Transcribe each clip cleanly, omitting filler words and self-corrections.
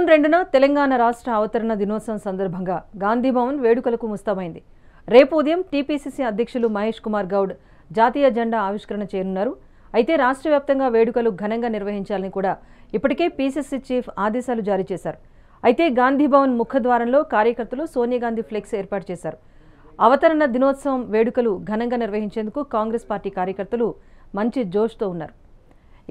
June 2న Telangana రాష్ట్ర అవతరణ దినోత్సవం సందర్భంగా గాంధీ భవన్ వేడుకలకు ముస్తాబైంది. రేపు ఉదయం టీపీసీసీ అధ్యక్షులు మహేష్ కుమార్ గౌడ్ జాతీయ జెండా ఆవిష్కరణ చేయనున్నారు. అయితే రాష్ట్ర వ్యాప్తంగా వేడుకలు ఘనంగా నిర్వహించాలని కూడా ఇప్పటికే పీసీసీ చీఫ్ ఆదేశాలు జారీ చేశారు. అయితే గాంధీ భవన్ ముఖద్వారంలో కార్యకర్తలు సోనియా గాంధీ ఫ్లెక్స్ ఏర్పాటు చేశారు. అవతరణ దినోత్సవం వేడుకలు ఘనంగా నిర్వహించేందుకు కాంగ్రెస్ పార్టీ కార్యకర్తలు మంచి జోష్తో ఉన్నారు.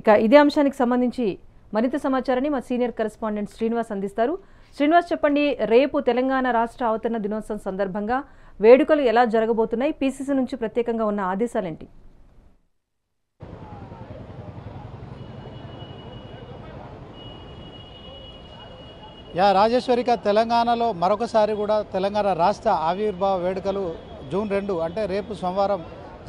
ఇక ఇదే అంశానికి సంబంధించి మరింత సమాచారాన్ని మా సీనియర్ కరెస్పాండెంట్ శ్రీనివాస్ అందిస్తారు. శ్రీనివాస్, చెప్పండి, రేపు తెలంగాణ రాష్ట్ర అవతరణ దినోత్సవం సందర్భంగా వేడుకలు ఎలా జరగబోతున్నాయి? పీసీసీ నుంచి ప్రత్యేకంగా ఉన్న ఆదేశాలేంటి? రాజేశ్వరిక, తెలంగాణలో మరొకసారి కూడా తెలంగాణ రాష్ట్ర ఆవిర్భావ వేడుకలు జూన్ 2 అంటే రేపు సోమవారం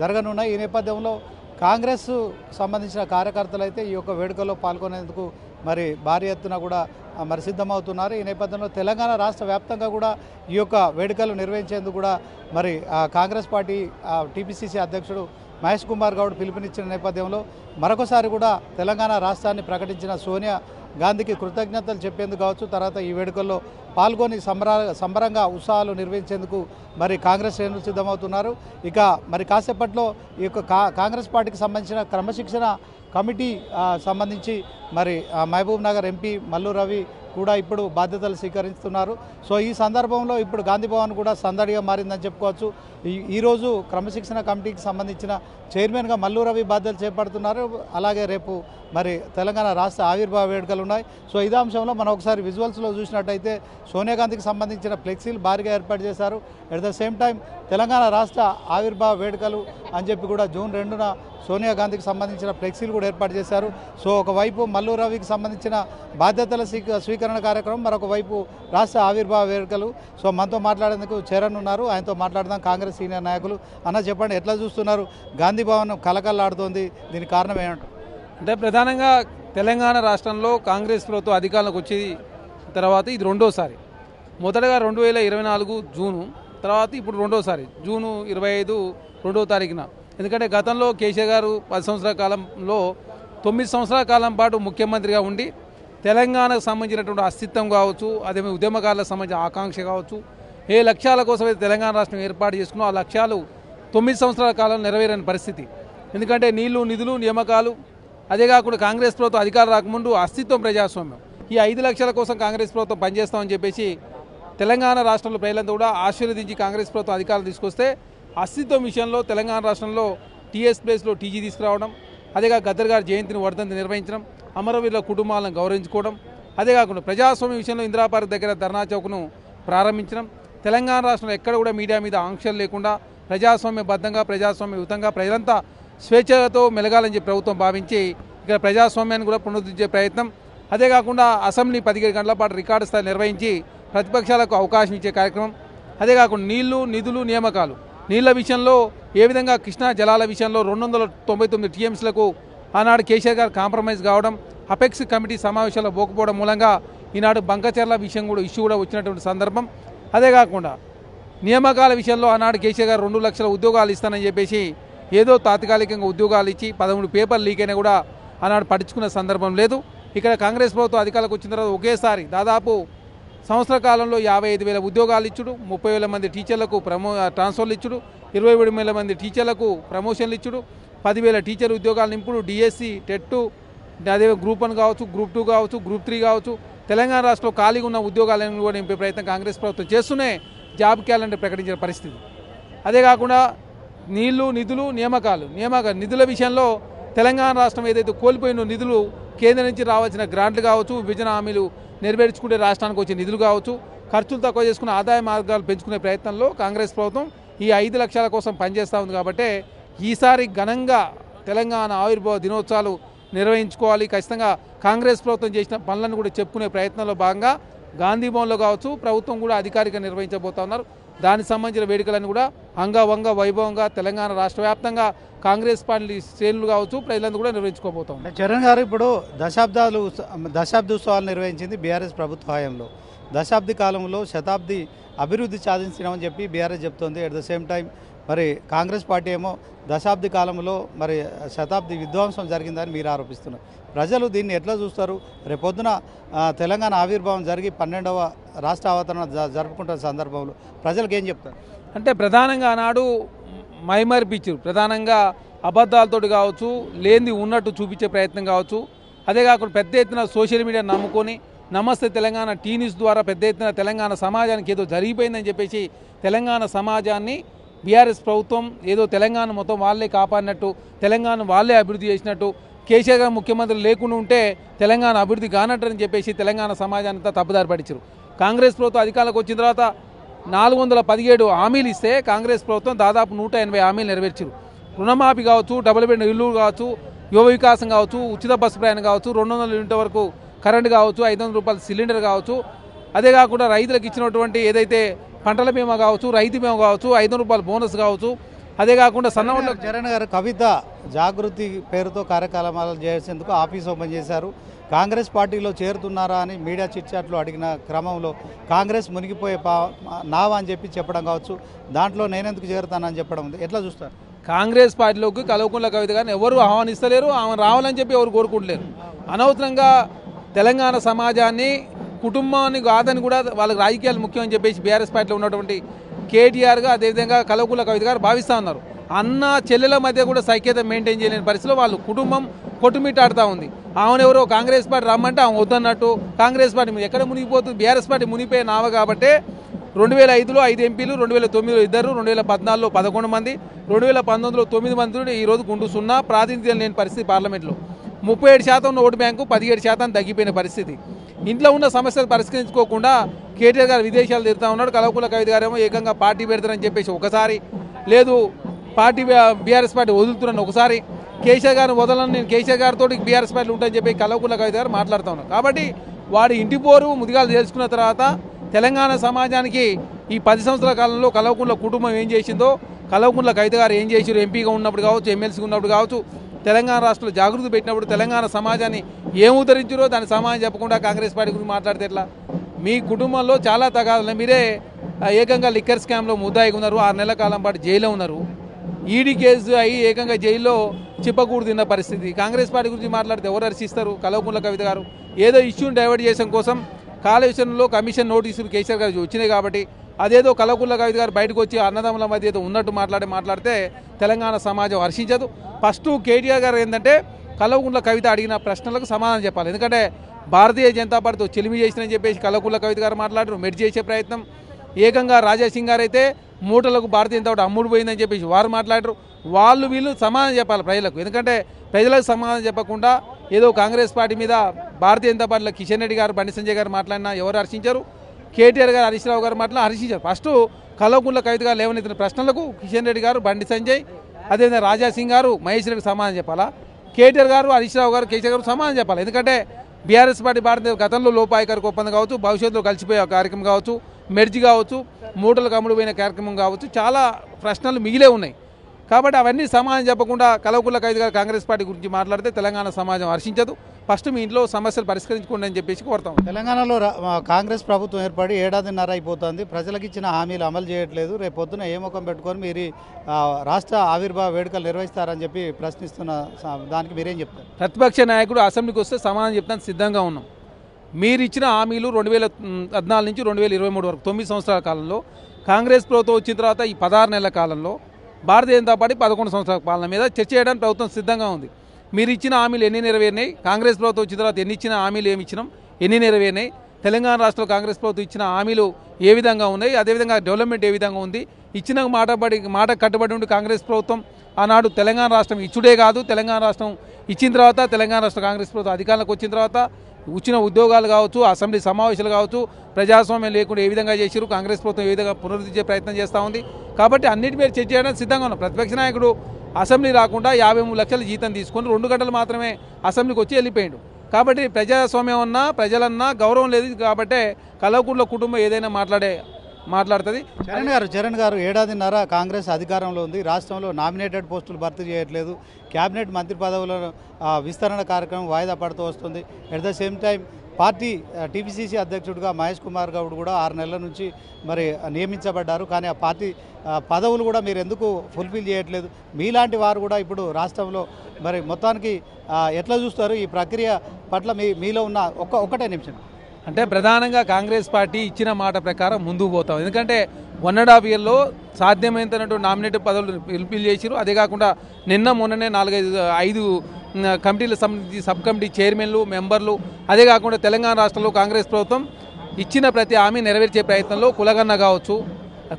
జరగనున్నాయి. ఈ నేపథ్యంలో కాంగ్రెస్ సంబంధించిన కార్యకర్తలు అయితే ఈ యొక్క వేడుకల్లో పాల్గొనేందుకు మరి భారీ ఎత్తున కూడా మరి సిద్ధమవుతున్నారు. ఈ నేపథ్యంలో తెలంగాణ రాష్ట్ర వ్యాప్తంగా కూడా ఈ యొక్క వేడుకలు నిర్వహించేందుకు కూడా మరి కాంగ్రెస్ పార్టీ టీపీసీసీ అధ్యక్షుడు మహేష్ కుమార్ గౌడ్ పిలుపునిచ్చిన నేపథ్యంలో మరొకసారి కూడా తెలంగాణ రాష్ట్రాన్ని ప్రకటించిన సోనియా గాంధీకి కృతజ్ఞతలు చెప్పేందుకు కావచ్చు, తర్వాత ఈ వేడుకల్లో పాల్గొని సంబరంగా ఉత్సవాలు నిర్వహించేందుకు మరి కాంగ్రెస్ శ్రేణులు సిద్ధమవుతున్నారు. ఇక మరి కాసేపట్లో ఈ యొక్క కాంగ్రెస్ పార్టీకి సంబంధించిన క్రమశిక్షణ కమిటీ సంబంధించి మరి మహబూబ్ నగర్ ఎంపీ మల్లు రవి కూడా ఇప్పుడు బాధ్యతలు స్వీకరిస్తున్నారు. సో ఈ సందర్భంలో ఇప్పుడు గాంధీ భవన్ కూడా సందడిగా మారిందని చెప్పుకోవచ్చు. ఈరోజు క్రమశిక్షణ కమిటీకి సంబంధించిన చైర్మన్గా మల్లు రవి బాధ్యతలు చేపడుతున్నారు. అలాగే రేపు మరి తెలంగాణ రాష్ట్ర ఆవిర్భావ వేడుకలు ఉన్నాయి. సో ఇదే అంశంలో మనం ఒకసారి విజువల్స్లో చూసినట్టయితే సోనియా గాంధీకి సంబంధించిన ఫ్లెక్సీలు భారీగా ఏర్పాటు చేశారు. At the same time Telangana రాష్ట్ర ఆవిర్భావ వేడుకలు అని చెప్పి కూడా జూన్ 2న సోనియా గాంధీకి సంబంధించిన ఫ్లెక్సీలు కూడా ఏర్పాటు చేశారు. సో ఒకవైపు మల్లు రవికి సంబంధించిన బాధ్యతల స్వీకరణ కార్యక్రమం, మరొక వైపు రాష్ట్ర ఆవిర్భావ వేడుకలు. సో మనతో మాట్లాడేందుకు చరణ్ ఉన్నారు, ఆయనతో మాట్లాడదాం. కాంగ్రెస్ సీనియర్ నాయకులు, అన్న చెప్పండి, ఎట్లా చూస్తున్నారు? గాంధీ భవన్ కలకల్లాడుతోంది, దీనికి కారణం ఏమంటారు? అంటే ప్రధానంగా తెలంగాణ రాష్ట్రంలో కాంగ్రెస్ ప్రభుత్వం అధికారంలోకి వచ్చి తర్వాత ఇది రెండోసారి. మొదటగా 2024 జూను, తర్వాత ఇప్పుడు రెండోసారి జూను 25 2వ తారీఖున. ఎందుకంటే గతంలో కేసీఆర్ గారు 10 సంవత్సరాల కాలంలో 9 సంవత్సరాల కాలం పాటు ముఖ్యమంత్రిగా ఉండి తెలంగాణకు సంబంధించినటువంటి అస్తిత్వం కావచ్చు, అదే ఉద్యమకారులకు సంబంధించిన ఆకాంక్ష కావచ్చు, ఏ లక్ష్యాల కోసం అయితే తెలంగాణ రాష్ట్రం ఏర్పాటు చేసుకున్నో ఆ లక్ష్యాలు 9 సంవత్సరాల కాలం నెరవేరని పరిస్థితి. ఎందుకంటే నీళ్లు, నిధులు, నియామకాలు, అదే కాకుండా కాంగ్రెస్ ప్రభుత్వం అధికారం రాకముందు అస్తిత్వం, ప్రజాస్వామ్యం, ఈ 5 లక్షల కోసం కాంగ్రెస్ ప్రభుత్వం పనిచేస్తామని చెప్పేసి తెలంగాణ రాష్ట్రంలో ప్రజలంతా కూడా ఆశీర్వదించి కాంగ్రెస్ ప్రభుత్వం అధికారం తీసుకొస్తే అస్తిత్వం విషయంలో తెలంగాణ రాష్ట్రంలో టీఎస్ ప్లేస్లో టీజీ తీసుకురావడం, అదేగా గద్దర్ గారి జయంతిని వర్ధంతి నిర్వహించడం, అమరవీరుల కుటుంబాలను గౌరవించుకోవడం, అదే కాకుండా ప్రజాస్వామ్య విషయంలో ఇందిరాపార్క్ దగ్గర ధర్నా చౌక్ను ప్రారంభించడం, తెలంగాణ రాష్ట్రంలో ఎక్కడ కూడా మీడియా మీద ఆంక్షలు లేకుండా ప్రజాస్వామ్యబద్ధంగా ప్రజాస్వామ్యయుతంగా ప్రజలంతా స్వేచ్ఛతో మెలగాలని చెప్పి ప్రభుత్వం భావించి ఇక్కడ ప్రజాస్వామ్యాన్ని కూడా పునరుద్ధరించే ప్రయత్నం, అదే కాకుండా అసెంబ్లీ 17 గంటల పాటు రికార్డు స్థాయి నిర్వహించి ప్రతిపక్షాలకు అవకాశం ఇచ్చే కార్యక్రమం, అదే కాకుండా నీళ్లు, నిధులు, నియామకాలు, నీళ్ల విషయంలో ఏ విధంగా కృష్ణా జలాల విషయంలో 299 టీఎంసీలకు ఆనాడు కేసీఆర్ గారు కాంప్రమైజ్ కావడం, అపెక్స్ కమిటీ సమావేశాల్లో పోకపోవడం మూలంగా ఈనాడు బంకచర్ల విషయం కూడా ఇష్యూ కూడా వచ్చినటువంటి సందర్భం. అదే కాకుండా నియామకాల విషయంలో ఆనాడు కేసీఆర్ గారు 2 లక్షల ఉద్యోగాలు ఇస్తానని చెప్పేసి ఏదో తాత్కాలికంగా ఉద్యోగాలు ఇచ్చి 13 పేపర్లు లీక్ అయినా కూడా ఆనాడు పట్టించుకున్న సందర్భం లేదు. ఇక్కడ కాంగ్రెస్ ప్రభుత్వం అధికారులకు వచ్చిన తర్వాత ఒకేసారి దాదాపు సంవత్సర కాలంలో 55,000 ఉద్యోగాలు ఇచ్చుడు, 30,000 మంది టీచర్లకు ట్రాన్స్ఫర్లు ఇచ్చుడు, 27,000 మంది టీచర్లకు ప్రమోషన్లు ఇచ్చుడు, 10,000 టీచర్ ఉద్యోగాలు నింపుడు, డిఎస్సి, టెట్, అదే గ్రూప్ 1 కావచ్చు, గ్రూప్ 2 కావచ్చు, గ్రూప్ 3 కావచ్చు, తెలంగాణ రాష్ట్రంలో ఖాళీగా ఉన్న ఉద్యోగాలను కూడా నింపే ప్రయత్నం కాంగ్రెస్ ప్రభుత్వం చేస్తూనే జాబ్ క్యాలెండర్ ప్రకటించిన పరిస్థితి. అదే కాకుండా నీళ్లు, నిధులు, నిధుల విషయంలో తెలంగాణ రాష్ట్రం ఏదైతే కోల్పోయిన నిధులు, కేంద్రం నుంచి రావాల్సిన గ్రాంట్లు కావచ్చు, విభజన హామీలు నెరవేర్చుకునే రాష్ట్రానికి వచ్చే నిధులు కావచ్చు, ఖర్చులు తక్కువ చేసుకున్న ఆదాయ మార్గాలు పెంచుకునే ప్రయత్నంలో కాంగ్రెస్ ప్రభుత్వం ఈ 5 లక్షల కోసం పనిచేస్తూ ఉంది. కాబట్టి ఈసారి ఘనంగా తెలంగాణ ఆవిర్భావ దినోత్సవాలు నిర్వహించుకోవాలి. ఖచ్చితంగా కాంగ్రెస్ ప్రభుత్వం చేసిన పనులను కూడా చెప్పుకునే ప్రయత్నంలో భాగంగా గాంధీ భవన్లో కావచ్చు ప్రభుత్వం కూడా అధికారికంగా నిర్వహించబోతా ఉన్నారు. దానికి సంబంధించిన వేడుకలను కూడా అంగవంగ వైభవంగా తెలంగాణ రాష్ట్ర వ్యాప్తంగా కాంగ్రెస్ పార్టీ శ్రేణులు కావచ్చు ప్రజలందరూ కూడా నిర్వహించుకోబోతాం. చరణ్ గారు, ఇప్పుడు దశాబ్ది ఉత్సవాలు నిర్వహించింది బీఆర్ఎస్ ప్రభుత్వ హయాంలో. దశాబ్ది కాలంలో శతాబ్ది అభివృద్ధి సాధించినామని చెప్పి బీఆర్ఎస్ చెప్తోంది. అట్ ద సేమ్ టైం మరి కాంగ్రెస్ పార్టీ ఏమో దశాబ్ది కాలంలో మరి శతాబ్ది విధ్వంసం జరిగిందని మీరు ఆరోపిస్తున్నారు. ప్రజలు దీన్ని ఎట్లా చూస్తారు? రేపొద్దున తెలంగాణ ఆవిర్భావం జరిగి 12వ రాష్ట్ర అవతరణ జరుపుకుంటున్న సందర్భంలో ప్రజలకు ఏం చెప్తారు? అంటే ప్రధానంగా ఆనాడు మైమరిపించారు. ప్రధానంగా అబద్ధాలతోటి కావచ్చు, లేనిది ఉన్నట్టు చూపించే ప్రయత్నం కావచ్చు. అదే కాకుండా పెద్ద ఎత్తున సోషల్ మీడియా నమ్ముకొని నమస్తే తెలంగాణ టీ న్యూస్ ద్వారా పెద్ద ఎత్తున తెలంగాణ సమాజానికి ఏదో జరిగిపోయిందని చెప్పేసి తెలంగాణ సమాజాన్ని బీఆర్ఎస్ ప్రభుత్వం ఏదో తెలంగాణ మొత్తం వాళ్ళే కాపాడినట్టు, తెలంగాణ వాళ్ళే అభివృద్ధి చేసినట్టు, కేసీఆర్ గారు ముఖ్యమంత్రి లేకుండా ఉంటే తెలంగాణ అభివృద్ధి కానట్టని చెప్పేసి తెలంగాణ సమాజానికి తప్పుదారి పట్టించారు. కాంగ్రెస్ ప్రభుత్వం అధికారంలోకి వచ్చిన తర్వాత 417 హామీలు ఇస్తే కాంగ్రెస్ ప్రభుత్వం దాదాపు 180 హామీలు నెరవేర్చారు. రుణమాఫీ కావచ్చు, డబుల్ బెడ్ ఇల్లు కావచ్చు, యువ వికాసం కావచ్చు, ఉచిత బస్సు ప్రయాణం కావచ్చు, 200 యూనిట్ల వరకు కరెంటు కావచ్చు, 500 రూపాయల సిలిండర్ కావచ్చు. అదే కాకుండా రైతులకు ఇచ్చినటువంటి ఏదైతే పంటల బీమా కావచ్చు, రైతు బీమా కావచ్చు, 500 రూపాయల బోనస్ కావచ్చు. అదే కాకుండా సన్నవాళ్ళ చరణ్ గారు కవిత జాగృతి పేరుతో కార్యక్రమాలు చేసేందుకు ఆఫీస్ ఓపెన్ చేశారు. కాంగ్రెస్ పార్టీలో చేరుతున్నారా అని మీడియా చిట్చాట్లు అడిగిన క్రమంలో కాంగ్రెస్ మునిగిపోయే నావా అని చెప్పడం కావచ్చు, దాంట్లో నేనెందుకు చేరుతానని చెప్పడం ఉంది. ఎట్లా చూస్తారు? కాంగ్రెస్ పార్టీలోకి కల్వకుంట్ల కవిత గారిని ఎవరు ఆహ్వానిస్తలేరు, ఆమె రావాలని చెప్పి ఎవరు కోరుకుంటలేరు. అనవసరంగా తెలంగాణ సమాజాన్ని, కుటుంబాన్ని కాదని కూడా వాళ్ళకి రాజకీయాలు ముఖ్యం అని చెప్పేసి బీఆర్ఎస్ పార్టీలో ఉన్నటువంటి కేటీఆర్గా అదేవిధంగా కల్వకుంట్ల కవిత గారు భావిస్తూ ఉన్నారు. అన్న చెల్లెల మధ్య కూడా సైక్యత మెయింటైన్ చేయలేని పరిస్థితిలో వాళ్ళు కుటుంబం కొట్టుమిట్టాడుతూ ఉంది. ఆమెనెవరో కాంగ్రెస్ పార్టీ రమ్మంటే ఆమె వద్దన్నట్టు, కాంగ్రెస్ పార్టీ ఎక్కడ మునిగిపోతుంది? బీఆర్ఎస్ పార్టీ మునిగిపోయే నావ కాబట్టి 2005లో 5 ఎంపీలు, 2009లో 2, 2014లో 11 మంది, 2019లో 9 మంది ఈరోజు గుండు 0 ప్రాతినిధ్యం లేని పరిస్థితి. పార్లమెంట్లో 37% ఉన్న ఓటు బ్యాంకు 17% తగ్గిపోయిన పరిస్థితి. ఇంట్లో ఉన్న సమస్యలు పరిష్కరించుకోకుండా కేటీఆర్ గారు విదేశాలు తిరుగుతూ ఉన్నాడు. కల్వకుంట్ల కవిత గారేమో ఏకంగా పార్టీ పెడతారని చెప్పేసి ఒకసారి, లేదు పార్టీ బీఆర్ఎస్ పార్టీ వదులుతున్నాను ఒకసారి, కేసీఆర్ గారిని వదలను, నేను కేసీఆర్ గారితో బీఆర్ఎస్ పార్టీ ఉంటాయని చెప్పి కల్వకుంట్ల కవిత గారు మాట్లాడుతూ ఉన్నారు. కాబట్టి వాడి ఇంటి పోరు ముదిగాలు తెలుసుకున్న తర్వాత తెలంగాణ సమాజానికి ఈ 10 సంవత్సరాల కాలంలో కల్వకుంట్ల కుటుంబం ఏం చేసిందో, కల్వకుంట్ల కవిత గారు ఏం చేసారు, ఎంపీగా ఉన్నప్పుడు కావచ్చు, ఎమ్మెల్సీగా ఉన్నప్పుడు కావచ్చు, తెలంగాణ రాష్ట్రంలో జాగృతి పెట్టినప్పుడు తెలంగాణ సమాజాన్ని ఏం ఉద్ధరించారో దాని సమాజం చెప్పకుండా కాంగ్రెస్ పార్టీ గురించి మాట్లాడితే ఎట్లా? మీ కుటుంబంలో చాలా తగాదాలు, మీరే ఏకంగా లిక్కర్ స్కామ్లో ముద్దాయిగా ఉన్నారు, 6 నెలల కాలం పాటు జైల్లో ఉన్నారు, ఈడీ కేసు అయ్యి ఏకంగా జైల్లో చిప్పకూడు తిన్న పరిస్థితి. కాంగ్రెస్ పార్టీ గురించి మాట్లాడితే ఎవరు హర్షిస్తారు? కల్వకుంట్ల కవిత గారు ఏదో ఇష్యూని డైవర్ట్ చేయడం కోసం కాళేశ్వరంలో కమిషన్ నోటీసులు కేసీఆర్ గారు వచ్చినాయి కాబట్టి అదేదో కల్వకుంట్ల కవిత గారు బయటకు వచ్చి అన్నదమ్ముల మధ్య ఏదో ఉన్నట్టు మాట్లాడితే తెలంగాణ సమాజం హర్షించదు. ఫస్ట్ కేటీఆర్ గారు ఏంటంటే కల్వకుంట్ల కవిత అడిగిన ప్రశ్నలకు సమాధానం చెప్పాలి. ఎందుకంటే భారతీయ జనతా పార్టీతో చెలిమి చేసినని చెప్పేసి కల్వకుంట్ల కవిత గారు మాట్లాడారు. మెడి చేసే ప్రయత్నం ఏకంగా రాజాసింగ్ గారు అయితే మూటలకు భారతీయ జనతా పార్టీ అమ్ముడు పోయిందని చెప్పేసి వారు మాట్లాడారు. వీళ్ళు సమాధానం చెప్పాలి ప్రజలకు. ఎందుకంటే ప్రజలకు సమాధానం చెప్పకుండా ఏదో కాంగ్రెస్ పార్టీ మీద భారతీయ జనతా పార్టీలో కిషన్ రెడ్డి గారు, బండి సంజయ్ గారు మాట్లాడినా ఎవరు హర్షించారు? కేటీఆర్ గారు, హరీష్ రావు గారు మాట్లాడినా హర్షించారు. ఫస్ట్ కల్వకుంట్ల కవిత గారు లేవనెత్తిన ప్రశ్నలకు కిషన్ రెడ్డి గారు, బండి సంజయ్, అదేవిధంగా రాజాసింగ్ గారు, మహేష్ రెడ్డి సమాధానం చెప్పాలా? కేటీఆర్ గారు, హరీష్ రావు గారు, కేసీఆర్ గారు సమాధానం చెప్పాలి. ఎందుకంటే బీఆర్ఎస్ పార్టీ భారతీయ గతంలో లోపాయకారికి ఒప్పందం కావచ్చు, భవిష్యత్తులో కలిసిపోయే కార్యక్రమం కావచ్చు, మెర్జి కావచ్చు, మూటలకు అమ్ముడుపోయిన కార్యక్రమం కావచ్చు, చాలా ప్రశ్నలు మిగిలే ఉన్నాయి. కాబట్టి అవన్నీ సమాధానం చెప్పకుండా కల్వకుంట్ల కవిత గారు కాంగ్రెస్ పార్టీ గురించి మాట్లాడితే తెలంగాణ సమాజం హర్షించదు. ఫస్ట్ మీ ఇంట్లో సమస్యలు పరిష్కరించుకోండి అని చెప్పేసి కోరుతాం. తెలంగాణలో కాంగ్రెస్ ప్రభుత్వం ఏర్పడి 1.5 ఏళ్ల అయిపోతుంది. ప్రజలకు ఇచ్చిన హామీలు అమలు చేయట్లేదు. రేపు పొద్దున ఏ ముఖం పెట్టుకొని మీరు రాష్ట్ర ఆవిర్భావ వేడుకలు నిర్వహిస్తారని చెప్పి ప్రశ్నిస్తున్న దానికి మీరేం చెప్తారు? ప్రతిపక్ష నాయకుడు అసెంబ్లీకి వస్తే సమాధానం చెప్తానికి సిద్ధంగా ఉన్నాం. మీరు ఇచ్చిన హామీలు 2014 నుంచి 2023 వరకు 9 సంవత్సరాల కాలంలో, కాంగ్రెస్ ప్రభుత్వం వచ్చిన తర్వాత ఈ 16 నెలల కాలంలో భారతీయ జనతా పార్టీ 11 సంవత్సరాల పాలన మీద చర్చ చేయడానికి ప్రభుత్వం సిద్ధంగా ఉంది. మీరు ఇచ్చిన హామీలు ఎన్ని నెరవేరినాయి? కాంగ్రెస్ ప్రభుత్వం వచ్చిన తర్వాత ఎన్ని ఇచ్చిన హామీలు ఏమి ఇచ్చినాం, ఎన్ని నెరవేరినాయి? తెలంగాణ రాష్ట్రంలో కాంగ్రెస్ ప్రభుత్వం ఇచ్చిన హామీలు ఏ విధంగా ఉన్నాయి? అదేవిధంగా డెవలప్మెంట్ ఏ విధంగా ఉంది? ఇచ్చిన మాట కట్టుబడి ఉండి కాంగ్రెస్ ప్రభుత్వం ఆనాడు తెలంగాణ రాష్ట్రం ఇచ్చుడే కాదు, తెలంగాణ రాష్ట్రం ఇచ్చిన తర్వాత తెలంగాణ రాష్ట్ర కాంగ్రెస్ ప్రభుత్వం అధికారంలోకి వచ్చిన తర్వాత ఇచ్చిన ఉద్యోగాలు కావచ్చు, అసెంబ్లీ సమావేశాలు కావచ్చు, ప్రజాస్వామ్యం లేకుండా ఏ విధంగా చేశారు, కాంగ్రెస్ ప్రభుత్వం ఏ విధంగా పునరుద్ధరించే ప్రయత్నం చేస్తూ ఉంది. కాబట్టి అన్నిటి మీద చర్చ చేయడానికి సిద్ధంగా ఉన్నాం. ప్రతిపక్ష నాయకుడు అసెంబ్లీ రాకుండా 53 లక్షల జీతం తీసుకొని 2 గంటలు మాత్రమే అసెంబ్లీకి వచ్చి వెళ్ళిపోయాడు. కాబట్టి ప్రజాస్వామ్యం అన్నా ప్రజలన్నా గౌరవం లేదు. కాబట్టి కల్వకుంట్ల కుటుంబం ఏదైనా మాట్లాడుతుంది. చరణ్ గారు 1.5 ఏళ్ల కాంగ్రెస్ అధికారంలో ఉంది. రాష్ట్రంలో నామినేటెడ్ పోస్టులు భర్తీ చేయట్లేదు. క్యాబినెట్ మంత్రి పదవుల విస్తరణ కార్యక్రమం వాయిదా పడుతూ వస్తుంది. At the same time party TPCC అధ్యక్షుడిగా మహేష్ కుమార్ గౌడ్ కూడా 6 నెలల నుంచి మరి నియమించబడ్డారు. కానీ ఆ పార్టీ పదవులు కూడా మీరు ఎందుకు ఫుల్ఫిల్ చేయట్లేదు? మీలాంటి వారు కూడా ఇప్పుడు రాష్ట్రంలో మరి మొత్తానికి ఎట్లా చూస్తారు ఈ ప్రక్రియ పట్ల? మీలో ఉన్న ఒకటే నిమిషం. అంటే ప్రధానంగా కాంగ్రెస్ పార్టీ ఇచ్చిన మాట ప్రకారం ముందుకు పోతాం. ఎందుకంటే 1.5 yearలో సాధ్యమైనంత నామినేటెడ్ పదవులు ఫిల్ చేసిరు. అదే కాకుండా మొన్ననే 4-5 కమిటీల సబ్ కమిటీ చైర్మన్లు, మెంబర్లు, అదే కాకుండా తెలంగాణ రాష్ట్రంలో కాంగ్రెస్ ప్రభుత్వం ఇచ్చిన ప్రతి హామీ నెరవేర్చే ప్రయత్నంలో కులగన్న కావచ్చు,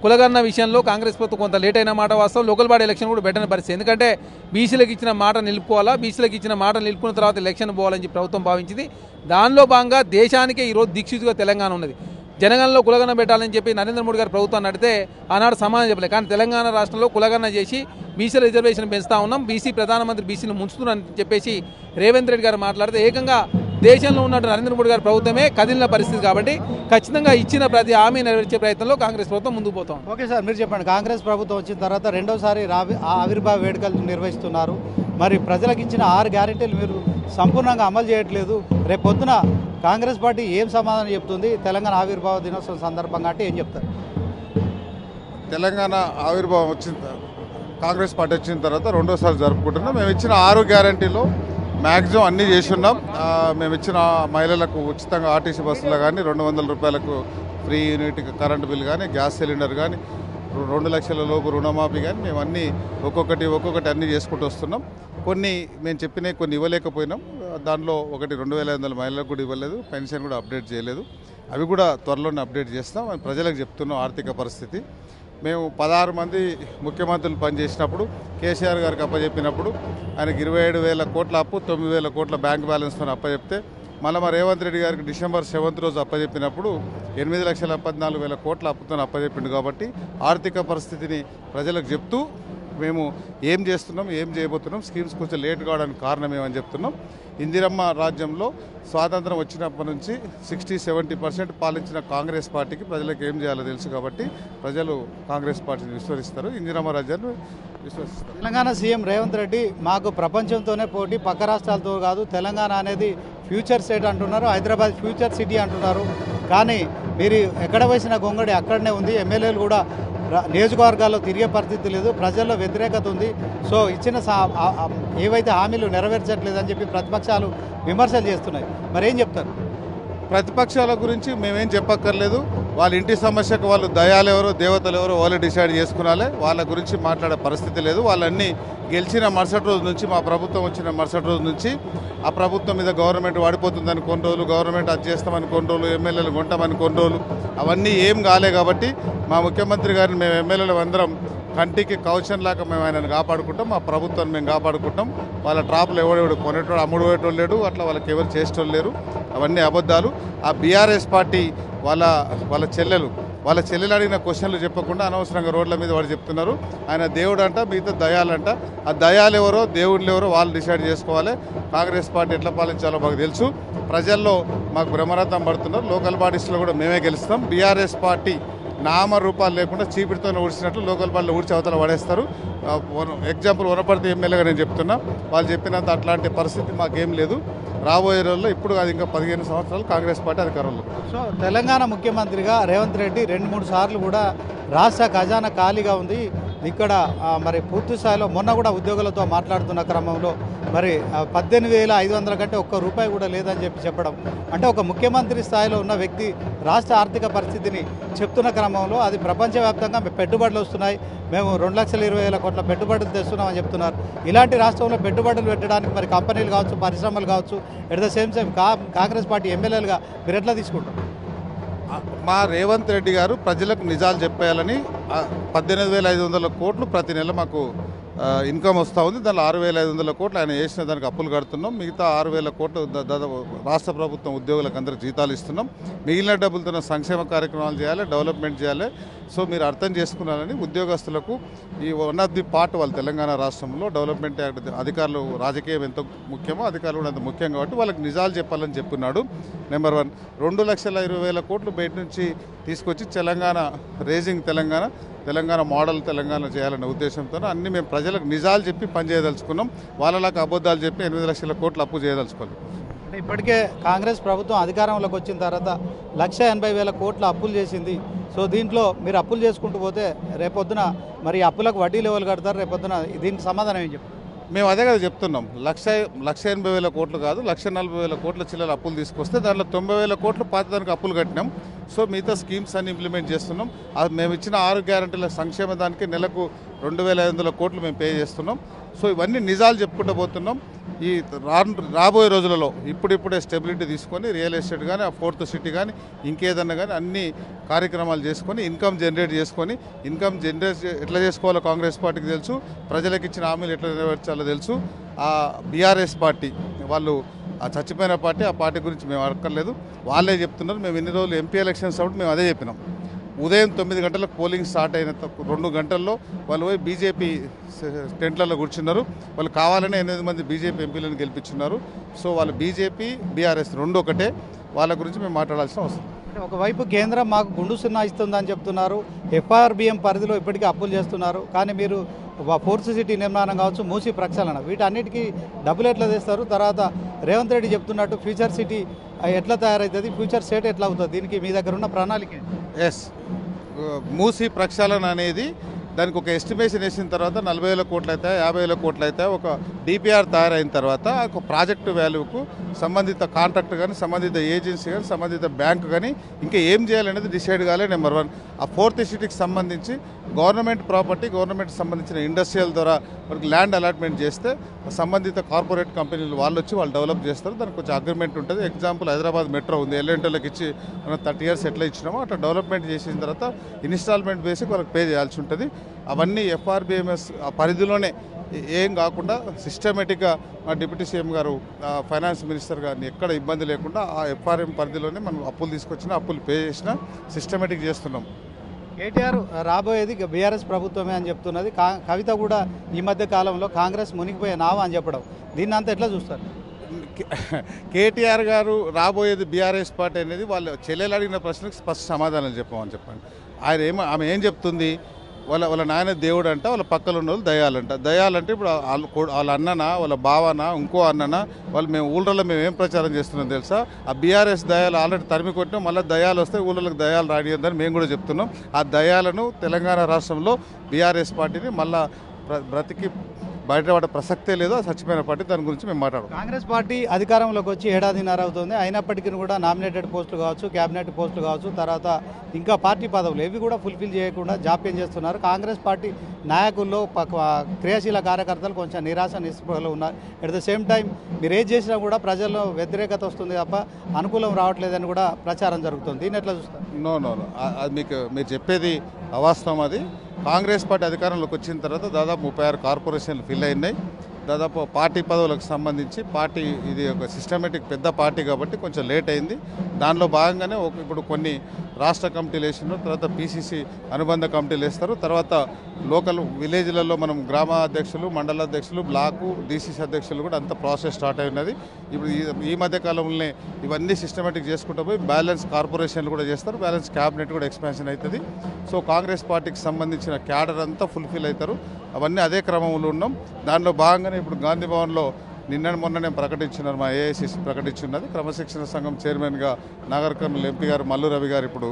కులగన్న విషయంలో కాంగ్రెస్ ప్రభుత్వం కొంత లేట్ అయిన మాట వాస్తవం. లోకల్ బాడీ ఎలక్షన్ కూడా పెట్టని పరిస్థితి. ఎందుకంటే బీసీలకు ఇచ్చిన మాట నిలుపుకోవాలా, బీసీలకు ఇచ్చిన మాట నిలుపుకున్న తర్వాత ఎలక్షన్ పోవాలని చెప్పి ప్రభుత్వం భావించింది. దానిలో భాగంగా దేశానికే ఈరోజు దిక్సూచిగా తెలంగాణ ఉన్నది. జనగణలో కులగన్న పెట్టాలని చెప్పి నరేంద్ర మోడీ గారు ప్రభుత్వం నడితే ఆనాడు సమాధానం చెప్పలేదు. కానీ తెలంగాణ రాష్ట్రంలో కులగన్న చేసి బీసీ రిజర్వేషన్ పెంచుతా ఉన్నాం, బీసీ ప్రధానమంత్రి బీసీని ముంచుతున్నారని చెప్పేసి రేవంత్ రెడ్డి గారు మాట్లాడితే ఏకంగా దేశంలో ఉన్న నరేంద్ర మోడీ గారి ప్రభుత్వమే కదిలిన పరిస్థితి. కాబట్టి ఖచ్చితంగా ఇచ్చిన ప్రతి హామీ నెరవేర్చే ప్రయత్నంలో కాంగ్రెస్ ప్రభుత్వం ముందుకు పోతాం. ఓకే సార్, మీరు చెప్పండి. కాంగ్రెస్ ప్రభుత్వం వచ్చిన తర్వాత రెండోసారి ఆవిర్భావ వేడుకలు నిర్వహిస్తున్నారు. మరి ప్రజలకు ఇచ్చిన 6 గ్యారెంటీలు మీరు సంపూర్ణంగా అమలు చేయట్లేదు. రేపు పొద్దున కాంగ్రెస్ పార్టీ ఏం సమాధానం చెప్తుంది తెలంగాణ ఆవిర్భావ దినోత్సవం సందర్భంగా అంటే ఏం చెప్తారు? తెలంగాణ ఆవిర్భావం కాంగ్రెస్ పార్టీ వచ్చిన తర్వాత రెండోసారి జరుపుకుంటున్నాం. మేము ఇచ్చిన 6 గ్యారెంటీలో మ్యాక్సిమం అన్నీ చేసి ఉన్నాం. మేము ఇచ్చిన మహిళలకు ఉచితంగా ఆర్టీసీ బస్సులో కానీ 200 రూపాయలకు ఫ్రీ యూనిట్ కరెంటు బిల్ కానీ, గ్యాస్ సిలిండర్ కానీ, 2 లక్షల లోపు రుణమాఫీ కానీ మేము అన్నీ ఒక్కొక్కటి అన్నీ చేసుకుంటూ వస్తున్నాం. కొన్ని మేము చెప్పినవి కొన్ని ఇవ్వలేకపోయినాం. దానిలో ఒకటి 2500 మహిళలకు కూడా ఇవ్వలేదు, పెన్షన్ కూడా అప్డేట్ చేయలేదు. అవి కూడా త్వరలోనే అప్డేట్ చేస్తాం. ప్రజలకు చెప్తున్నాం ఆర్థిక పరిస్థితి. మేము 16 మంది ముఖ్యమంత్రులు పనిచేసినప్పుడు కేసీఆర్ గారికి అప్పచెప్పినప్పుడు ఆయనకు 27,000 కోట్ల అప్పు, 9,000 కోట్ల బ్యాంక్ బ్యాలెన్స్తో అప్పచెప్తే మళ్ళీ మా రేవంత్ రెడ్డి గారికి December 7th రోజు అప్పచెప్పినప్పుడు 8,14,000 కోట్ల అప్పుతో అప్పచెప్పిండు. కాబట్టి ఆర్థిక పరిస్థితిని ప్రజలకు చెప్తూ మేము ఏం చేస్తున్నాం, ఏం చేయబోతున్నాం, స్కీమ్స్ కొంచెం లేట్ కావడానికి కారణం ఏమని చెప్తున్నాం. ఇందిరమ్మ రాజ్యంలో స్వాతంత్రం వచ్చినప్పటి నుంచి 60-70% పాలించిన కాంగ్రెస్ పార్టీకి ప్రజలకు ఏం చేయాలో తెలుసు. కాబట్టి ప్రజలు కాంగ్రెస్ పార్టీని విశ్వసిస్తారు, ఇందిరమ్మ రాజ్యాన్ని విశ్వసిస్తారు. తెలంగాణ సీఎం రేవంత్ రెడ్డి మాకు ప్రపంచంతోనే పోటీ, పక్క రాష్ట్రాలతో కాదు, తెలంగాణ అనేది ఫ్యూచర్ స్టేట్ అంటున్నారు, హైదరాబాద్ ఫ్యూచర్ సిటీ అంటున్నారు. కానీ మీరు ఎక్కడ వేసిన గొంగడి అక్కడనే ఉంది. ఎమ్మెల్యేలు కూడా నియోజకవర్గాల్లో తిరిగే పరిస్థితి లేదు, ప్రజల్లో వ్యతిరేకత ఉంది. సో ఇచ్చిన ఏవైతే హామీలు నెరవేర్చట్లేదని చెప్పి ప్రతిపక్షాలు విమర్శలు చేస్తున్నాయి. మరి ఏం చెప్తారు? ప్రతిపక్షాల గురించి మేమేం చెప్పక్కర్లేదు. వాళ్ళ ఇంటి సమస్యకు వాళ్ళు దయాలు ఎవరో దేవతలు ఎవరో వాళ్ళే డిసైడ్ చేసుకునాలే. వాళ్ళ గురించి మాట్లాడే పరిస్థితి లేదు. వాళ్ళన్నీ గెలిచిన మరుసటి రోజు నుంచి, మా ప్రభుత్వం వచ్చిన మరుసటి రోజు నుంచి ఆ ప్రభుత్వం మీద గవర్నమెంట్ వాడిపోతుందని కొన్ని రోజులు, గవర్నమెంట్ అది చేస్తామని కొన్ని రోజులు, ఎమ్మెల్యేలు కొంటామని కొన్ని రోజులు, అవన్నీ ఏం కాలే. కాబట్టి మా ముఖ్యమంత్రి గారిని మేము ఎమ్మెల్యేలు అందరం కంటికి కౌశం లాగా మేము ఆయనను కాపాడుకుంటాం, మా ప్రభుత్వాన్ని మేము కాపాడుకుంటాం. వాళ్ళ ట్రాప్లు ఎవడెవడు కొనేటోడు అమ్ముడు పోయేటోళ్ళు లేడు, అట్లా వాళ్ళకి ఎవరు చేసేటోళ్ళు లేరు. అవన్నీ అబద్ధాలు. ఆ బీఆర్ఎస్ పార్టీ వాళ్ళ చెల్లెలు అడిగిన క్వశ్చన్లు చెప్పకుండా అనవసరంగా రోడ్ల మీద వాడు చెప్తున్నారు. ఆయన దేవుడు అంట, మిగతా దయాలంట. ఆ దయాలు ఎవరో దేవుళ్ళు ఎవరో వాళ్ళు డిసైడ్ చేసుకోవాలి. కాంగ్రెస్ పార్టీ ఎట్లా పాలించాలో మాకు తెలుసు. ప్రజల్లో మాకు బ్రహ్మరథం పడుతున్నారు. లోకల్ బాడీస్లో కూడా మేమే గెలుస్తాం. బీఆర్ఎస్ పార్టీ నామరూపాలు లేకుండా చీపిడితోనే ఊడ్చినట్లు లోకల్ బాడీలో ఊడ్చి అవతల పడేస్తారు. ఎగ్జాంపుల్ వనపర్తి ఎమ్మెల్యేగా నేను చెప్తున్నా, వాళ్ళు చెప్పినంత అట్లాంటి పరిస్థితి మాకేం లేదు. రాబోయే రోజుల్లో ఇప్పుడు అది ఇంకా 15 సంవత్సరాలు కాంగ్రెస్ పార్టీ అధికారంలో. సో తెలంగాణ ముఖ్యమంత్రిగా రేవంత్ రెడ్డి 2-3 సార్లు కూడా రాష్ట్ర ఖజానా ఖాళీగా ఉంది. ఇక్కడ మరి పూర్తి స్థాయిలో మొన్న కూడా ఉద్యోగులతో మాట్లాడుతున్న క్రమంలో మరి 18,500 కంటే ఒక్క రూపాయి కూడా లేదని చెప్పడం అంటే ఒక ముఖ్యమంత్రి స్థాయిలో ఉన్న వ్యక్తి రాష్ట్ర ఆర్థిక పరిస్థితిని చెప్తున్న క్రమంలో అది ప్రపంచవ్యాప్తంగా పెట్టుబడులు వస్తున్నాయి, మేము 2,20,000 కోట్ల పెట్టుబడులు తెస్తున్నామని చెప్తున్నారు. ఇలాంటి రాష్ట్రంలో పెట్టుబడులు పెట్టడానికి మరి కంపెనీలు కావచ్చు, పరిశ్రమలు కావచ్చు, at the same Congress party ఎమ్మెల్యేలుగా మీరు ఎట్లా తీసుకుంటారు? మా రేవంత్ రెడ్డి గారు ప్రజలకు నిజాలు చెప్పేయాలని 18,500 కోట్లు ప్రతి నెల మాకు ఇన్కమ్ వస్తూ ఉంది. దానిలో 6,500 కోట్లు ఆయన వేసిన దానికి అప్పులు కడుతున్నాం. మిగతా 6,000 కోట్లు దాదాపు రాష్ట్ర ప్రభుత్వం ఉద్యోగులకు అందరికి జీతాలు ఇస్తున్నాం. మిగిలిన డబ్బులతో సంక్షేమ కార్యక్రమాలు చేయాలి, డెవలప్మెంట్ చేయాలి. సో మీరు అర్థం చేసుకున్నారని ఉద్యోగస్తులకు ఈ వన్ ఆఫ్ ది పార్ట్ వాళ్ళు తెలంగాణ రాష్ట్రంలో డెవలప్మెంట్ యాక్ట్ అధికారులు రాజకీయం ఎంత ముఖ్యమో అధికారులు కూడా అంత ముఖ్యం కాబట్టి వాళ్ళకి నిజాలు చెప్పాలని చెప్పున్నాడు. నెంబర్ 1, 2,20,000 కోట్లు బయట నుంచి తీసుకొచ్చి తెలంగాణ రేజింగ్ తెలంగాణ మోడల్ తెలంగాణ చేయాలనే ఉద్దేశంతో అన్ని మేము ప్రజలకు నిజాలు చెప్పి పనిచేయదలుచుకున్నాం. వాళ్ళలాగా అబద్ధాలు చెప్పి 8 లక్షల కోట్లు అప్పు చేయదలుచుకోవాలి. అంటే ఇప్పటికే కాంగ్రెస్ ప్రభుత్వం అధికారంలోకి వచ్చిన తర్వాత 1,80,000 కోట్ల అప్పులు చేసింది. సో దీంట్లో మీరు అప్పులు చేసుకుంటూ పోతే రేపొద్దున మరి అప్పులకు వడ్డీలు ఎవరు కడతారు? రేపొద్దున దీనికి సమాధానం ఏం చెప్తారు? మేము అదే కదా చెప్తున్నాం. 1,80,000 కోట్లు కాదు, 1,40,000 కోట్ల చిల్లర అప్పులు తీసుకొస్తే దాంట్లో 90,000 కోట్లు పాతదానికి అప్పులు కట్టినాం. సో మిగతా స్కీమ్స్ అన్ని ఇంప్లిమెంట్ చేస్తున్నాం. అది మేము ఇచ్చిన 6 గ్యారంటీల సంక్షేమ దానికి నెలకు 2,500 కోట్లు మేము పే చేస్తున్నాం. సో ఇవన్నీ నిజాలు చెప్పుకుంటూ పోతున్నాం. ఈ రాబోయే రోజులలో ఇప్పుడిప్పుడే స్టెబిలిటీ తీసుకొని రియల్ ఎస్టేట్ కానీ, ఆ 4th సిటీ కానీ, ఇంకేదన్నా కానీ అన్ని కార్యక్రమాలు చేసుకొని ఇన్కమ్ జనరేట్ చేసుకొని, ఇన్కమ్ జనరేట్ ఎట్లా చేసుకోవాలో కాంగ్రెస్ పార్టీకి తెలుసు, ప్రజలకు ఇచ్చిన హామీలు ఎట్లా నెరవేర్చాలో తెలుసు. ఆ బీఆర్ఎస్ పార్టీ వాళ్ళు ఆ చచ్చిపోయిన పార్టీ, ఆ పార్టీ గురించి మేము అడగలేదు, వాళ్ళే చెప్తున్నారు. మేము ఇన్ని రోజులు ఎంపీ ఎలక్షన్స్ అప్పుడు మేము అదే చెప్పినాం. ఉదయం 9 గంటలకు పోలింగ్ స్టార్ట్ అయిన 2 గంటల్లో వాళ్ళు పోయి బీజేపీ టెంట్లలో కూర్చున్నారు. వాళ్ళు కావాలని 8 మంది బీజేపీ ఎంపీలను గెలిపించున్నారు. సో వాళ్ళు బీజేపీ బీఆర్ఎస్ రెండు ఒకటే. వాళ్ళ గురించి మేము మాట్లాడాల్సిన అవసరం. అంటే ఒకవైపు కేంద్రం మాకు గుండు సున్నా ఇస్తుందని చెప్తున్నారు, ఎఫ్ఆర్బిఎం పరిధిలో ఇప్పటికీ అప్పులు చేస్తున్నారు. కానీ మీరు 4th సిటీ నిర్మాణం కావచ్చు, మూసి ప్రక్షాళన, వీటన్నిటికీ డబ్బులు ఎట్లా తెస్తారు? తర్వాత రేవంత్ రెడ్డి చెప్తున్నట్టు ఫ్యూచర్ సిటీ ఎట్లా తయారవుతుంది, ఫ్యూచర్ స్టేట్ ఎట్లా అవుతుంది? దీనికి మీ దగ్గర ఉన్న ప్రణాళిక? ఎస్, మూసి ప్రక్షాళన అనేది దానికి ఒక ఎస్టిమేషన్ వేసిన తర్వాత 40,000 కోట్లు అవుతాయి, 50,000 కోట్లు అవుతాయి. ఒక డిపిఆర్ తయారైన తర్వాత ఒక ప్రాజెక్టు వాల్యూకు సంబంధిత కాంట్రాక్ట్ కానీ, సంబంధిత ఏజెన్సీ కానీ, సంబంధిత బ్యాంకు కానీ ఇంకా ఏం చేయాలనేది డిసైడ్ కాలే. నెంబర్ 1, ఆ 4th సిటీకి సంబంధించి గవర్నమెంట్ ప్రాపర్టీ, గవర్నమెంట్ సంబంధించిన ఇండస్ట్రియల్ ద్వారా వాళ్ళకి ల్యాండ్ అలాట్మెంట్ చేస్తే సంబంధిత కార్పొరేట్ కంపెనీలు వాళ్ళు వచ్చి వాళ్ళు డెవలప్ చేస్తారు. దానికి కొంచెం అగ్రిమెంట్ ఉంటుంది. ఎగ్జాంపుల్ హైదరాబాద్ మెట్రో ఉంది, ఎల్ఎన్టీలకు ఇచ్చి మనం 30 years ఎట్లా ఇచ్చినామో అట్లా డెవలప్మెంట్ చేసిన తర్వాత ఇన్స్టాల్మెంట్ బేసిక్ వాళ్ళకి పే చేయాల్సి ఉంటుంది. అవన్నీ ఎఫ్ఆర్బిఎంఎస్ పరిధిలోనే ఏం కాకుండా సిస్టమేటిక్గా మా డిప్యూటీ సీఎం గారు, ఫైనాన్స్ మినిస్టర్ గారిని ఎక్కడ ఇబ్బంది లేకుండా ఆ ఎఫ్ఆర్ఎం పరిధిలోనే మనం అప్పులు తీసుకొచ్చినా, అప్పులు పే చేసినా సిస్టమేటిక్ చేస్తున్నాం. కేటీఆర్ రాబోయేది బీఆర్ఎస్ ప్రభుత్వమే అని చెప్తున్నది. కవిత కూడా ఈ మధ్య కాలంలో కాంగ్రెస్ మునిగిపోయే నావా అని చెప్పడం, దీన్ని అంతా ఎట్లా చూస్తారు? కేటీఆర్ గారు రాబోయేది బీఆర్ఎస్ పార్టీ అనేది వాళ్ళ చెల్లెలు అడిగిన ప్రశ్నకు స్పష్ట సమాధానం చెప్పమని చెప్పండి. ఆమె ఏం చెప్తుంది? వాళ్ళ నాయన దేవుడు అంట, వాళ్ళ పక్కన ఉన్న వాళ్ళు దయాలంట. దయాలంటే ఇప్పుడు వాళ్ళ అన్ననా, వాళ్ళ బావనా, ఇంకో అన్ననా, వాళ్ళు మేము ఊళ్ళలో మేము ఏం ప్రచారం చేస్తున్నాం తెలుసా? ఆ బీఆర్ఎస్ దయాలు ఆల్రెడీ తరిమి కొట్టినాం, మళ్ళీ దయాలు వస్తే ఊళ్ళకి దయాలు రానియద్దని మేము కూడా చెప్తున్నాం. ఆ దయాలను తెలంగాణ రాష్ట్రంలో బీఆర్ఎస్ పార్టీని మళ్ళా బ్రతికి బయటపడే ప్రసక్తే లేదు. ఆ చచ్చిపోయిన పార్టీ, దాని గురించి మేము మాట్లాడుతాం. కాంగ్రెస్ పార్టీ అధికారంలోకి వచ్చి 1.5 ఏడాది అవుతుంది. అయినప్పటికీ కూడా నామినేటెడ్ పోస్టులు కావచ్చు, క్యాబినెట్ పోస్టులు కావచ్చు, తర్వాత ఇంకా పార్టీ పదవులు ఏవి కూడా ఫుల్ఫిల్ చేయకుండా జాప్యం చేస్తున్నారు. కాంగ్రెస్ పార్టీ నాయకుల్లో క్రియాశీల కార్యకర్తలు కొంచెం నిరాశ నిస్పృహలో ఉన్నారు. అట్ ద సేమ్ టైం మీరు ఏది చేసినా కూడా ప్రజల్లో వ్యతిరేకత వస్తుంది తప్ప అనుకూలం రావట్లేదని కూడా ప్రచారం జరుగుతుంది. దీన్ని ఎట్లా చూస్తారు? నో అది మీరు చెప్పేది అవాస్తవం. అది కాంగ్రెస్ పార్టీ అధికారంలోకి వచ్చిన తర్వాత దాదాపు 36 కార్పొరేషన్లు ఫిల్ అయినాయి. దాదాపు పార్టీ పదవులకు సంబంధించి పార్టీ ఇది ఒక సిస్టమేటిక్ పెద్ద పార్టీ కాబట్టి కొంచెం లేట్ అయింది. దానిలో భాగంగానే ఇప్పుడు కొన్ని రాష్ట్ర కమిటీలు వేసినారు, తర్వాత పీసీసీ అనుబంధ కమిటీలు వేస్తారు, తర్వాత లోకల్ విలేజ్లలో మనం గ్రామ అధ్యక్షులు, మండల అధ్యక్షులు, బ్లాకు, డీసీసీ అధ్యక్షులు కూడా అంత ప్రాసెస్ స్టార్ట్ అయినది. ఇప్పుడు ఈ మధ్య కాలంలోనే ఇవన్నీ సిస్టమేటిక్ చేసుకుంటూ పోయి బ్యాలెన్స్ కార్పొరేషన్లు కూడా చేస్తారు, బ్యాలెన్స్ క్యాబినెట్ కూడా ఎక్స్పాన్షన్ అవుతుంది. సో కాంగ్రెస్ పార్టీకి సంబంధించిన క్యాడర్ అంతా ఫుల్ఫిల్ అవుతారు. అవన్నీ అదే క్రమంలో ఉన్నాం. దానిలో భాగంగానే ఇప్పుడు గాంధీ భవన్లో మొన్ననే ప్రకటించున్నారు, మా ఏఐసిసి ప్రకటించున్నది. క్రమశిక్షణ సంఘం చైర్మన్గా నాగర్ కర్నూలు ఎంపీ గారు మల్లు రవి గారు ఇప్పుడు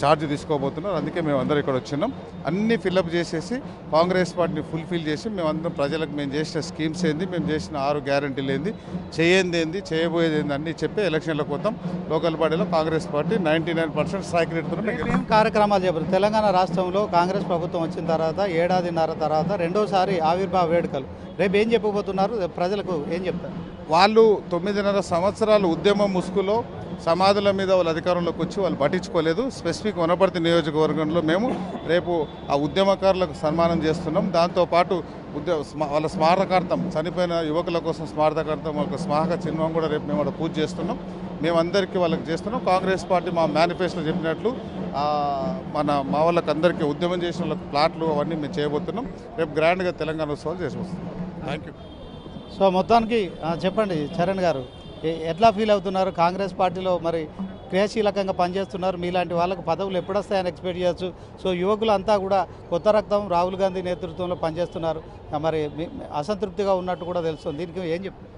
ఛార్జ్ తీసుకోబోతున్నారు. అందుకే మేము అందరం ఇక్కడ వచ్చినాం. అన్నీ ఫిల్అప్ చేసేసి కాంగ్రెస్ పార్టీని ఫుల్ఫిల్ చేసి మేమందరం ప్రజలకు మేము చేసిన స్కీమ్స్ ఏంది, మేము చేసిన 6 గ్యారంటీలు ఏంది, చేయంది ఏంది, చేయబోయేది ఏంది అన్నీ చెప్పి ఎలక్షన్లకు పోతాం. లోకల్ బాడీలో కాంగ్రెస్ పార్టీ 99% స్ట్రైక్ రేట్తో ఏం కార్యక్రమాలు చెప్పారు? తెలంగాణ రాష్ట్రంలో కాంగ్రెస్ ప్రభుత్వం వచ్చిన తర్వాత 1.5 ఏడాది తర్వాత రెండోసారి ఆవిర్భావ వేడుకలు, రేపు ఏం చెప్పబోతున్నారు? ప్రజలకు ఏం చెప్తారు? వాళ్ళు 9.5 సంవత్సరాలు ఉద్యమం ముసుగులో సమాధుల మీద వాళ్ళ అధికారంలోకి వచ్చి వాళ్ళు పట్టించుకోలేదు. స్పెసిఫిక్ వనపర్తి నియోజకవర్గంలో మేము రేపు ఆ ఉద్యమకారులకు సన్మానం చేస్తున్నాం. దాంతోపాటు వాళ్ళ స్మారకార్థం, చనిపోయిన యువకుల కోసం స్మారకార్థం వాళ్ళ స్మారక చిహ్నం కూడా రేపు మేము పూజ చేస్తున్నాం. మేమందరికీ వాళ్ళకి చేస్తున్నాం. కాంగ్రెస్ పార్టీ మా మేనిఫెస్టోలో చెప్పినట్లు మా వాళ్ళకి అందరికీ ఉద్యమం చేసిన వాళ్ళకి ప్లాట్లు అవన్నీ మేము చేయబోతున్నాం. రేపు గ్రాండ్గా తెలంగాణ ఉత్సవాలు చేసుకొస్తున్నాం. Thank you. సో మొత్తానికి చెప్పండి చరణ్ గారు, ఎట్లా ఫీల్ అవుతున్నారు? కాంగ్రెస్ పార్టీలో మరి క్రియాశీలకంగా పనిచేస్తున్నారు, మీలాంటి వాళ్ళకు పదవులు ఎప్పుడు వస్తాయని ఎక్స్పెక్ట్ చేయొచ్చు. సో యువకులు అంతా కూడా కొత్త రక్తం రాహుల్ గాంధీ నేతృత్వంలో పనిచేస్తున్నారు, మరి అసంతృప్తిగా ఉన్నట్టు కూడా తెలుస్తుంది. దీనికి ఏం చెప్తారు?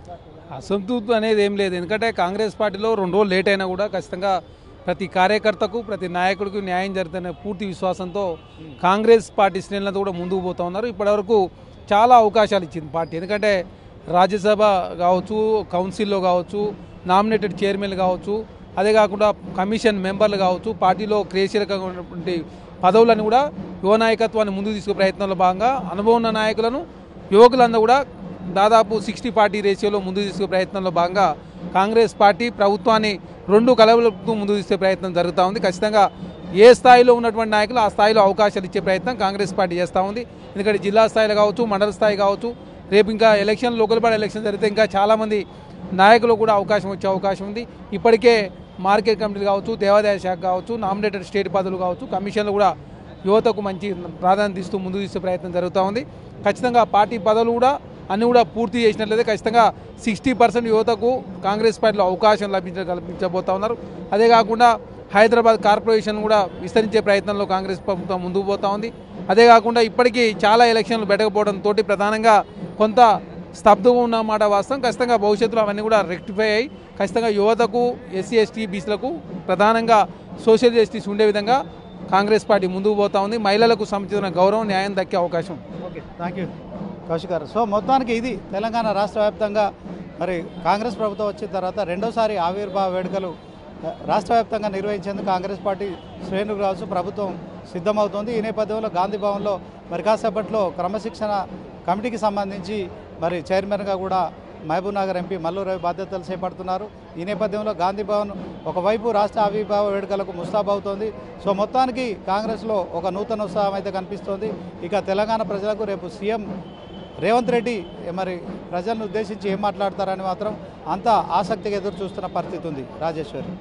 అసంతృప్తి అనేది ఏం లేదు. ఎందుకంటే కాంగ్రెస్ పార్టీలో 2 రోజులు లేట్ అయినా కూడా ఖచ్చితంగా ప్రతి కార్యకర్తకు ప్రతి నాయకుడికి న్యాయం జరుగుతున్న పూర్తి విశ్వాసంతో కాంగ్రెస్ పార్టీ శ్రేణులతో కూడా ముందుకు పోతూ ఉన్నారు. ఇప్పటివరకు చాలా అవకాశాలు ఇచ్చింది పార్టీ. ఎందుకంటే రాజ్యసభ కావచ్చు, కౌన్సిల్లో కావచ్చు, నామినేటెడ్ చైర్మన్లు కావచ్చు, అదే కాకుండా కమిషన్ మెంబర్లు కావచ్చు, పార్టీలో క్రియాశీలకమైనటువంటి పదవులను కూడా యువ నాయకత్వాన్ని ముందుకు తీసుకునే ప్రయత్నంలో భాగంగా అనుభవం ఉన్న నాయకులను యువకులందరూ కూడా దాదాపు 60-40 రేషియోలో ముందుకు తీసుకునే ప్రయత్నంలో భాగంగా కాంగ్రెస్ పార్టీ ప్రభుత్వాన్ని 2 కలవలుపుతూ ముందుకు తీసుకునే ప్రయత్నం జరుగుతూ ఉంది. ఖచ్చితంగా ఏ స్థాయిలో ఉన్నటువంటి నాయకులు ఆ స్థాయిలో అవకాశాలు ఇచ్చే ప్రయత్నం కాంగ్రెస్ పార్టీ చేస్తూ ఉంది. ఎందుకంటే జిల్లా స్థాయిలో కావచ్చు, మండల స్థాయి కావచ్చు, రేపు ఇంకా ఎలక్షన్ లోకల్ బాడీ ఎలక్షన్ జరిగితే ఇంకా చాలామంది నాయకులు కూడా అవకాశం వచ్చే అవకాశం ఉంది. ఇప్పటికే మార్కెట్ కమిటీలు కావచ్చు, దేవాదాయ శాఖ కావచ్చు, నామినేటెడ్ స్టేట్ పదవులు కావచ్చు, కమిషన్లు కూడా యువతకు మంచి ప్రాధాన్యత ఇస్తూ ముందుకు తీసే ప్రయత్నం జరుగుతూ ఉంది. ఖచ్చితంగా పార్టీ పదవులు కూడా అన్నీ కూడా పూర్తి చేసినట్లయితే ఖచ్చితంగా 60% యువతకు కాంగ్రెస్ పార్టీలో అవకాశం కల్పించబోతా ఉన్నారు. అదే కాకుండా హైదరాబాద్ కార్పొరేషన్ కూడా విస్తరించే ప్రయత్నంలో కాంగ్రెస్ ప్రభుత్వం ముందుకు పోతా ఉంది. అదే కాకుండా ఇప్పటికీ చాలా ఎలక్షన్లు పెట్టకపోవడంతో ప్రధానంగా కొంత స్తబ్దుగా ఉన్నమాట వాస్తవం. ఖచ్చితంగా భవిష్యత్తులో అవన్నీ కూడా రెక్టిఫై అయ్యి ఖచ్చితంగా యువతకు, ఎస్సీ ఎస్టీ బీసీలకు ప్రధానంగా సోషల్ జస్టిస్ ఉండే విధంగా కాంగ్రెస్ పార్టీ ముందుకు పోతా ఉంది. మహిళలకు సముచితమైన గౌరవం, న్యాయం దక్కే అవకాశం. ఓకే, థ్యాంక్ యూ కౌశిక్ గారు. సో మొత్తానికి ఇది తెలంగాణ రాష్ట్ర వ్యాప్తంగా మరి కాంగ్రెస్ ప్రభుత్వం వచ్చిన తర్వాత రెండోసారి ఆవిర్భావ వేడుకలు రాష్ట్ర వ్యాప్తంగా నిర్వహించేందుకు కాంగ్రెస్ పార్టీ శ్రేణులు కావచ్చు ప్రభుత్వం సిద్ధమవుతోంది. ఈ నేపథ్యంలో గాంధీ భవన్లో మరి కాసేపట్లో క్రమశిక్షణ కమిటీకి సంబంధించి మరి చైర్మన్గా కూడా మహబూబ్ నగర్ ఎంపీ మల్లు రవి బాధ్యతలు చేపడుతున్నారు. ఈ నేపథ్యంలో గాంధీ భవన్ ఒకవైపు రాష్ట్ర ఆవిర్భావ వేడుకలకు ముస్తాబవుతోంది. సో మొత్తానికి కాంగ్రెస్లో ఒక నూతన ఉత్సాహం అయితే కనిపిస్తోంది. ఇక తెలంగాణ ప్రజలకు రేపు సీఎం రేవంత్ రెడ్డి మరి ప్రజలను ఉద్దేశించి ఏం మాట్లాడతారని మాత్రం అంతా ఆసక్తిగా ఎదురు చూస్తున్న పరిస్థితి ఉంది. రాజేశ్వరి.